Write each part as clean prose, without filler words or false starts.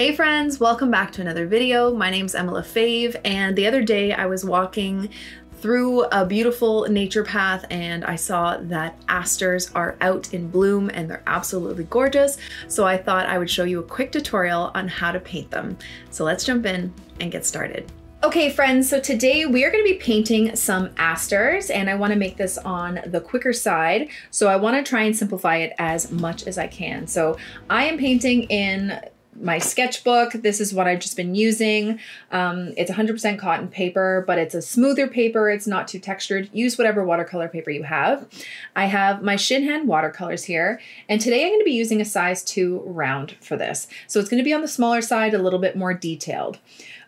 Hey friends, welcome back to another video. My name's Lefebvre, and the other day I was walking through a beautiful nature path and I saw that asters are out in bloom and they're absolutely gorgeous. So I thought I would show you a quick tutorial on how to paint them. So let's jump in and get started. Okay friends, so today we are going to be painting some asters and I want to make this on the quicker side. So I want to try and simplify it as much as I can. So I am painting in my sketchbook. This is what I've just been using. It's 100% cotton paper, but it's a smoother paper. It's not too textured. Use whatever watercolor paper you have. I have my shin hand watercolors here, and today I'm going to be using a size 2 round for this. So it's going to be on the smaller side, a little bit more detailed.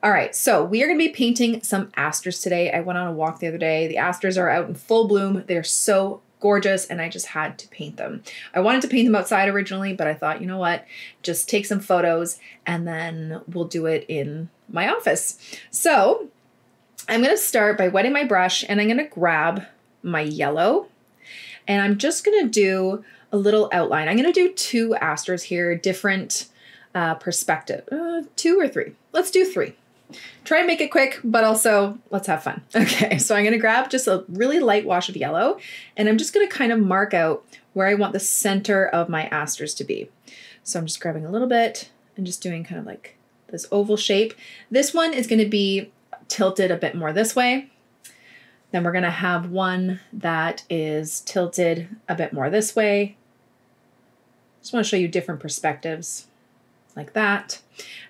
All right, so we are going to be painting some asters today. I went on a walk the other day. The asters are out in full bloom. They're so gorgeous, and I just had to paint them. I wanted to paint them outside originally, but I thought, you know what, just take some photos and then we'll do it in my office. So I'm going to start by wetting my brush, and I'm going to grab my yellow, and I'm just going to do a little outline. I'm going to do 2 asters here, different perspective. 2 or 3. Let's do 3. Try and make it quick, but also let's have fun. Okay, so I'm going to grab just a really light wash of yellow, and I'm just going to kind of mark out where I want the center of my asters to be. So I'm just grabbing a little bit and just doing kind of like this oval shape. This one is going to be tilted a bit more this way. Then we're going to have one that is tilted a bit more this way. Just want to show you different perspectives like that.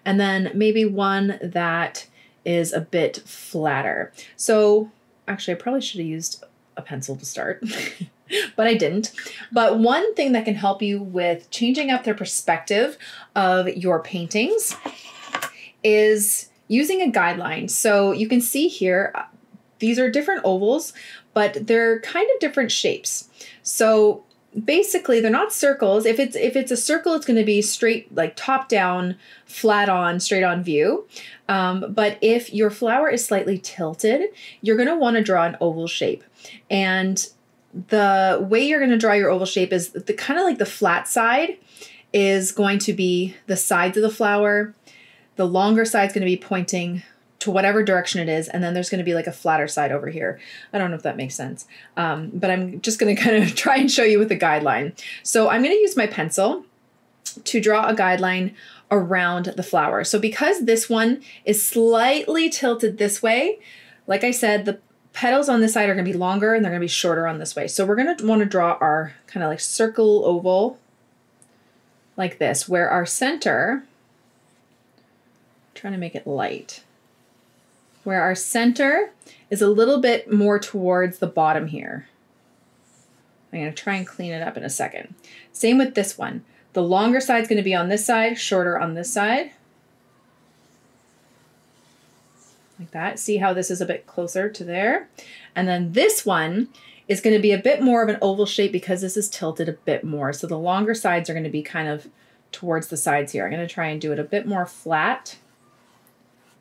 And then maybe one that is a bit flatter. So actually I probably should have used a pencil to start, but I didn't. But one thing that can help you with changing up the perspective of your paintings is using a guideline. So you can see here, these are different ovals, but they're kind of different shapes. So basically, they're not circles. If it's a circle, it's going to be straight, like top down, flat on, straight on view. But if your flower is slightly tilted, you're going to want to draw an oval shape. And the way you're going to draw your oval shape is the kind of like the flat side is going to be the sides of the flower. The longer side is going to be pointing to whatever direction it is, and then there's going to be like a flatter side over here. I don't know if that makes sense, but I'm just going to kind of try and show you with a guideline. So I'm going to use my pencil to draw a guideline around the flower. So because this one is slightly tilted this way, like I said, the petals on this side are going to be longer and they're going to be shorter on this way. So we're going to want to draw our kind of like circle oval like this, where our center, trying to make it light, where our center is a little bit more towards the bottom here. I'm going to try and clean it up in a second. Same with this one. The longer side is going to be on this side, shorter on this side. Like that. See how this is a bit closer to there? And then this one is going to be a bit more of an oval shape because this is tilted a bit more. So the longer sides are going to be kind of towards the sides here. I'm going to try and do it a bit more flat,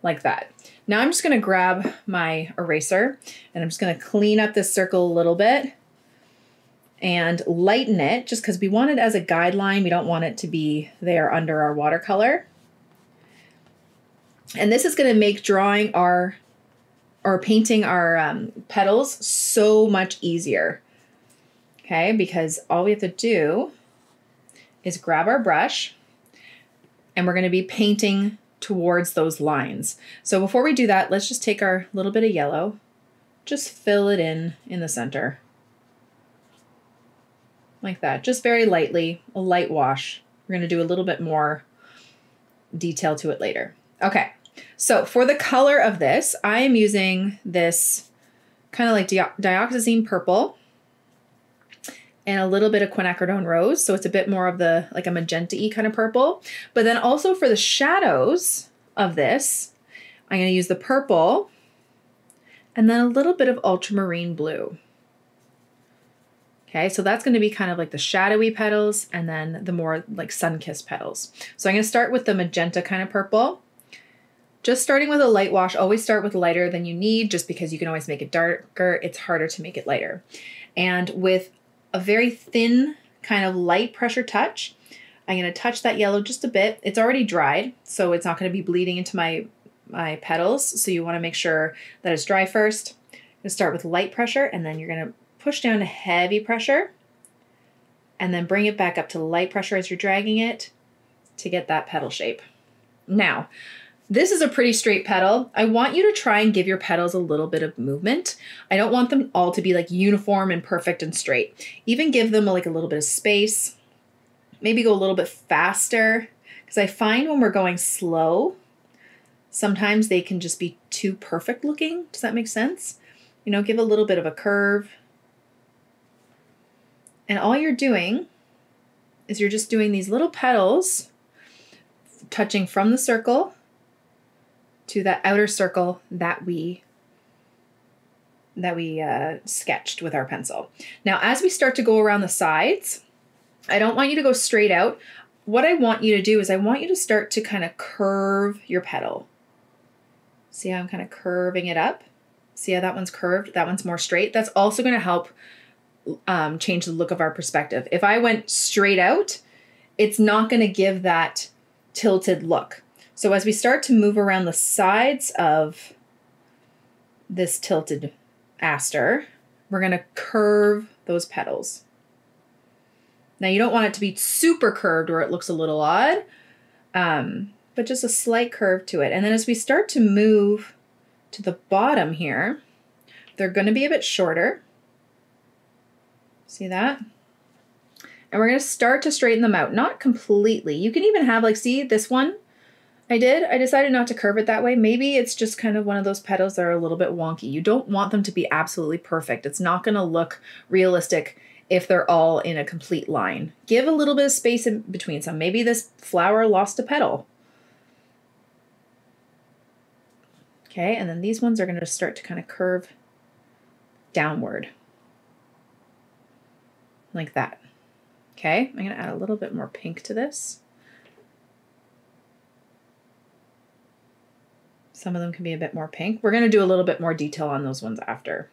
like that. Now I'm just going to grab my eraser and I'm just going to clean up this circle a little bit and lighten it, just because we want it as a guideline. We don't want it to be there under our watercolor. And this is going to make drawing or painting our petals so much easier. Okay, because all we have to do is grab our brush and we're going to be painting towards those lines. So before we do that, let's just take our little bit of yellow, just fill it in the center. Like that, just very lightly, a light wash. We're going to do a little bit more detail to it later. Okay, so for the color of this, I am using this kind of like dioxazine purple and a little bit of quinacridone rose. So it's a bit more of the like a magenta-y kind of purple. But then also for the shadows of this, I'm going to use the purple and then a little bit of ultramarine blue. Okay, so that's going to be kind of like the shadowy petals and then the more like sun-kissed petals. So I'm going to start with the magenta kind of purple. Just starting with a light wash, always start with lighter than you need, just because you can always make it darker. It's harder to make it lighter. And with a very thin kind of light pressure touch, I'm going to touch that yellow just a bit. It's already dried, so it's not going to be bleeding into my petals. So you want to make sure that it's dry first. I'm going to start with light pressure, and then you're going to push down to heavy pressure, and then bring it back up to light pressure as you're dragging it to get that petal shape. Now, this is a pretty straight petal. I want you to try and give your petals a little bit of movement. I don't want them all to be like uniform and perfect and straight. Even give them like a little bit of space. Maybe go a little bit faster, because I find when we're going slow, sometimes they can just be too perfect looking. Does that make sense? You know, give a little bit of a curve. And all you're doing is you're just doing these little petals, touching from the circle to that outer circle that we sketched with our pencil. Now, as we start to go around the sides, I don't want you to go straight out. What I want you to do is I want you to start to kind of curve your petal. See how I'm kind of curving it up? See how that one's curved? That one's more straight. That's also going to help change the look of our perspective. If I went straight out, it's not going to give that tilted look. So as we start to move around the sides of this tilted aster, we're going to curve those petals. Now you don't want it to be super curved or it looks a little odd, but just a slight curve to it. And then as we start to move to the bottom here, they're going to be a bit shorter. See that? And we're going to start to straighten them out, not completely. You can even have like, see this one I decided not to curve it that way. Maybe it's just kind of one of those petals that are a little bit wonky. You don't want them to be absolutely perfect. It's not going to look realistic if they're all in a complete line. Give a little bit of space in between some. Maybe this flower lost a petal. Okay, and then these ones are going to start to kind of curve downward. Like that. Okay, I'm going to add a little bit more pink to this. Some of them can be a bit more pink. We're going to do a little bit more detail on those ones after.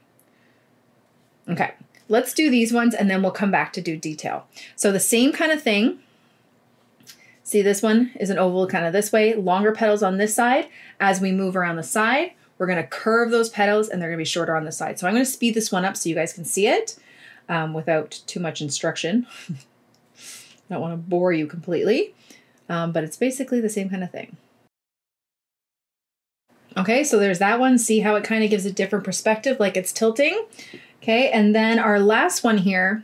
Okay, let's do these ones and then we'll come back to do detail. So the same kind of thing. See, this one is an oval kind of this way, longer petals on this side. As we move around the side, we're going to curve those petals and they're going to be shorter on the side. So I'm going to speed this one up so you guys can see it without too much instruction. I don't want to bore you completely, but it's basically the same kind of thing. Okay, so there's that one. See how it kind of gives a different perspective, like it's tilting. Okay, and then our last one here,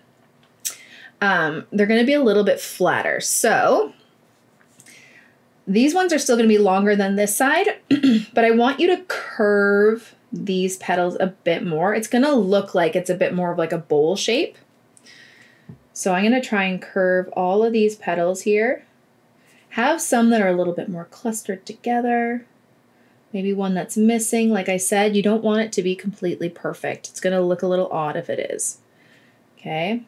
they're going to be a little bit flatter. So these ones are still going to be longer than this side, but I want you to curve these petals a bit more. It's going to look like it's a bit more of like a bowl shape. So I'm going to try and curve all of these petals here. Have some that are a little bit more clustered together. Maybe one that's missing. Like I said, you don't want it to be completely perfect. It's going to look a little odd if it is. Okay.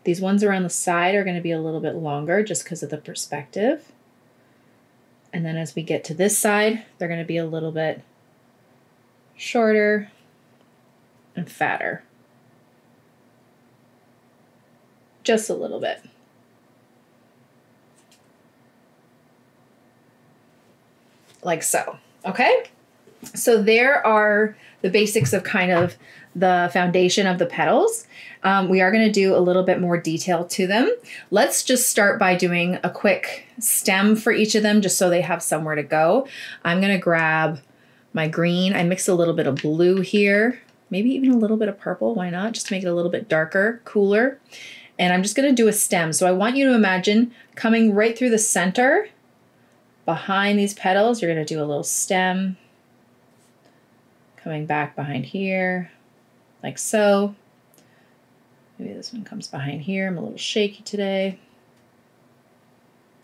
These ones around the side are going to be a little bit longer just because of the perspective. And then as we get to this side, they're going to be a little bit shorter and fatter. Just a little bit. Like so. Okay? So there are the basics of kind of the foundation of the petals. We are going to do a little bit more detail to them. Let's just start by doing a quick stem for each of them just so they have somewhere to go. I'm going to grab my green. I mixed a little bit of blue here, maybe even a little bit of purple. Why not? Just to make it a little bit darker, cooler. And I'm just going to do a stem. So I want you to imagine coming right through the center behind these petals. You're going to do a little stem coming back behind here like so. Maybe this one comes behind here. I'm a little shaky today.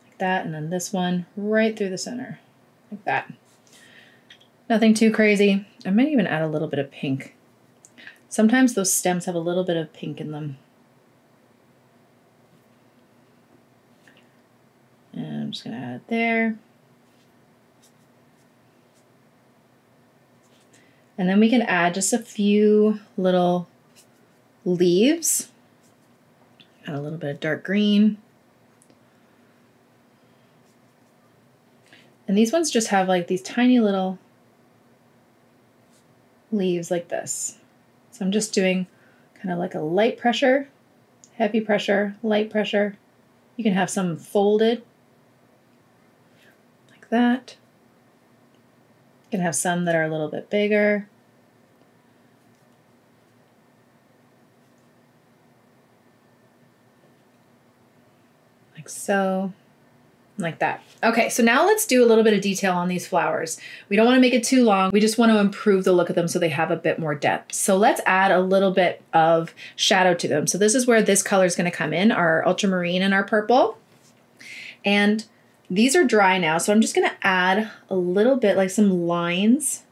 Like that. And then this one right through the center. Like that. Nothing too crazy. I might even add a little bit of pink. Sometimes those stems have a little bit of pink in them. And I'm just going to add it there. And then we can add just a few little leaves Add a little bit of dark green. And these ones just have like these tiny little leaves like this. So I'm just doing kind of like a light pressure, heavy pressure, light pressure. You can have some folded like that. You can have some that are a little bit bigger. Like so. Like that. Okay, so now let's do a little bit of detail on these flowers. We don't want to make it too long. We just want to improve the look of them so they have a bit more depth. So let's add a little bit of shadow to them. So this is where this color is going to come in, our ultramarine and our purple. And these are dry now, so I'm just going to add a little bit, like some lines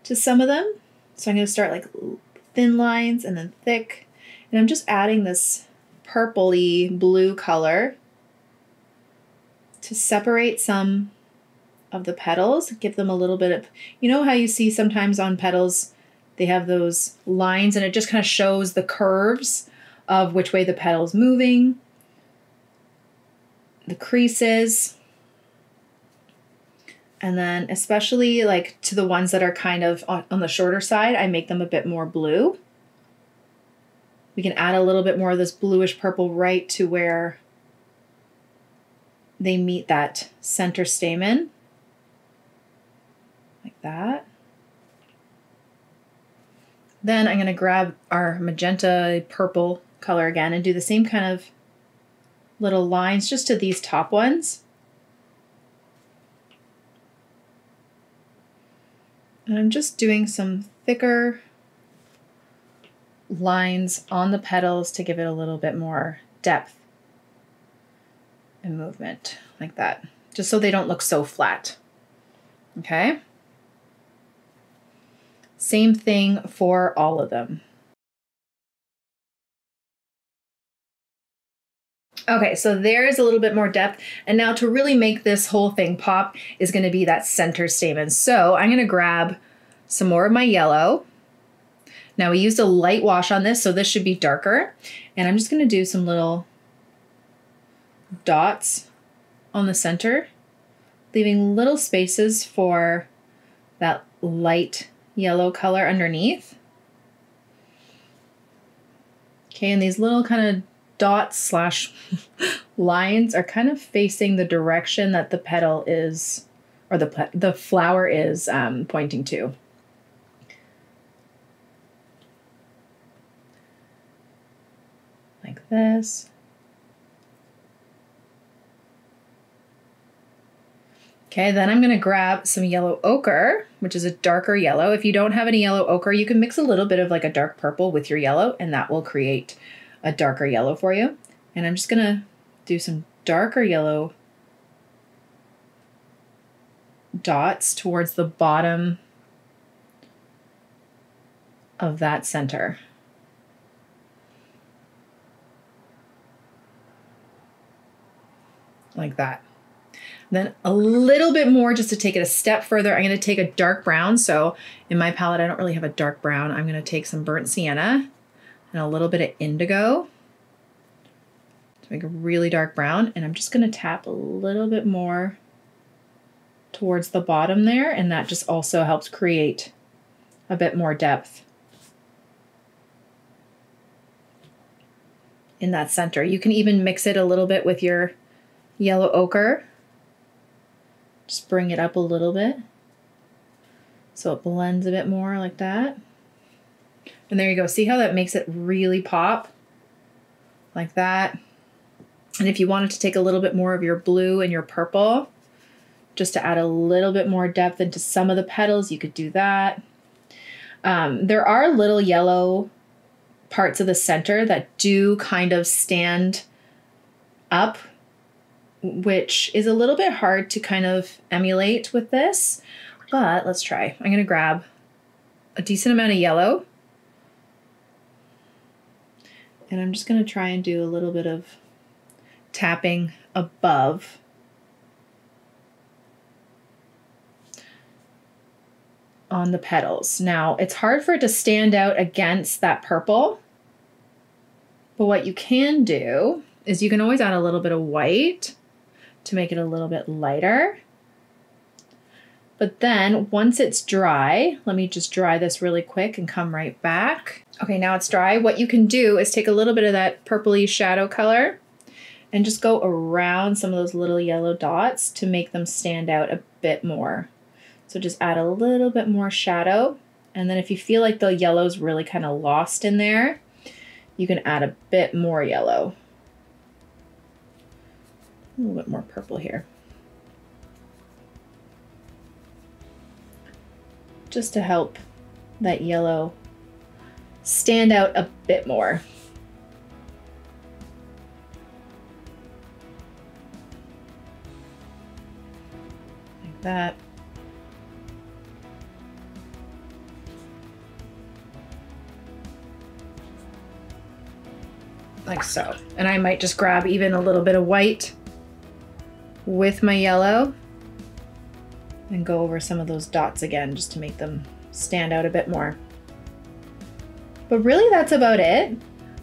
to some of them. So I'm going to start like thin lines and then thick. And I'm just adding this purpley blue color to separate some of the petals, give them a little bit of, you know how you see sometimes on petals, they have those lines and it just kind of shows the curves of which way the petal's moving, the creases. And then especially like to the ones that are kind of on the shorter side, I make them a bit more blue. We can add a little bit more of this bluish purple right to where they meet that center stamen, like that. Then I'm going to grab our magenta purple color again and do the same kind of little lines just to these top ones. And I'm just doing some thicker lines on the petals to give it a little bit more depth and movement like that, just so they don't look so flat. Okay. Same thing for all of them. Okay, so there's a little bit more depth. And now to really make this whole thing pop is going to be that center stamen. So I'm going to grab some more of my yellow. Now we used a light wash on this, so this should be darker. And I'm just going to do some little dots on the center, leaving little spaces for that light yellow color underneath. Okay, and these little kind of dots slash lines are kind of facing the direction that the petal is, or the flower is pointing to. Like this. Okay, then I'm going to grab some yellow ochre, which is a darker yellow. If you don't have any yellow ochre, you can mix a little bit of like a dark purple with your yellow, and that will create a darker yellow for you. And I'm just going to do some darker yellow dots towards the bottom of that center. Like that. Then a little bit more just to take it a step further. I'm going to take a dark brown. So in my palette, I don't really have a dark brown. I'm going to take some burnt sienna and a little bit of indigo to make a really dark brown. And I'm just going to tap a little bit more towards the bottom there. And that just also helps create a bit more depth in that center. You can even mix it a little bit with your yellow ochre. Just bring it up a little bit so it blends a bit more like that. And there you go. See how that makes it really pop? Like that. And if you wanted to take a little bit more of your blue and your purple, just to add a little bit more depth into some of the petals, you could do that. There are little yellow parts of the center that do kind of stand up, which is a little bit hard to kind of emulate with this, but let's try. I'm going to grab a decent amount of yellow, and I'm just going to try and do a little bit of tapping above on the petals. Now, it's hard for it to stand out against that purple But what you can do is you can always add a little bit of white to make it a little bit lighter. But then once it's dry, let me just dry this really quick and come right back. Okay, now it's dry. What you can do is take a little bit of that purpley shadow color and just go around some of those little yellow dots to make them stand out a bit more. So just add a little bit more shadow. And then if you feel like the yellow's really kind of lost in there, you can add a bit more yellow. A little bit more purple here. Just to help that yellow stand out a bit more. Like that. Like so. And I might just grab even a little bit of white with my yellow and go over some of those dots again just to make them stand out a bit more. But really that's about it.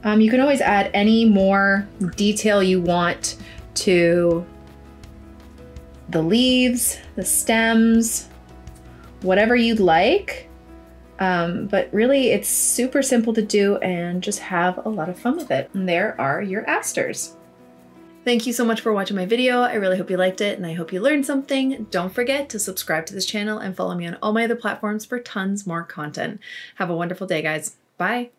You can always add any more detail you want to the leaves, the stems, whatever you'd like. But really it's super simple to do and just have a lot of fun with it. And there are your asters. Thank you so much for watching my video. I really hope you liked it and I hope you learned something. Don't forget to subscribe to this channel and follow me on all my other platforms for tons more content. Have a wonderful day, guys. Bye.